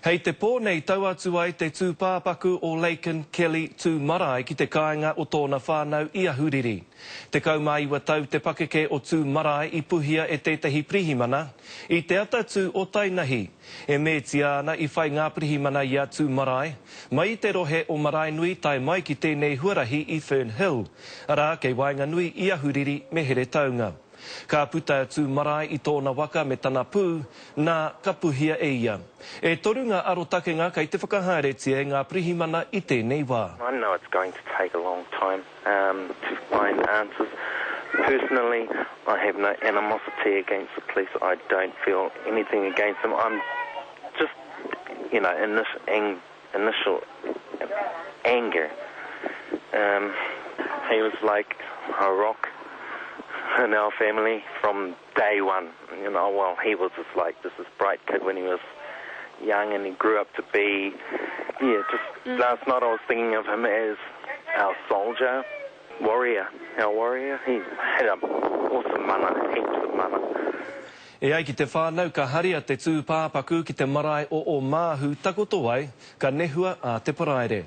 Hei te pō nei tau atu ai te tūpāpaku o Laken Kelly tū marae ki te kāinga o tōna whānau i Ahuriri. Te kaumaiwa tau te pakeke o tū marae i puhia e tētahi pirihimana i te atatu o Tainahi. E mētia ana i whai ngā pirihimana i a tū marae, mai i te rohe o Marae Nui tai mai ki tēnei huarahi i Fernhill. Arā kei Wainga Nui i Ahuriri me here taunga. Ka puta tū marae i tōna waka me tana pū, nā ka puhia e ia. E toru ngā arotakenga kei te whakahaeretia ngā pirihimana i tēnei wā. I know it's going to take a long time to find answers. Personally, I have no animosity against the police. I don't feel anything against them. I'm just, initial anger. He was like a rock in our family from day one. He was just like this bright kid when he was young, and he grew up to be, last night I was thinking of him as our soldier, warrior, our warrior. He had an awesome mana, heaps of mana. E ai ki te whānau ka haria te tūpāpaku ki te marae o Māhu takoto ai, ka nehua a te paraere.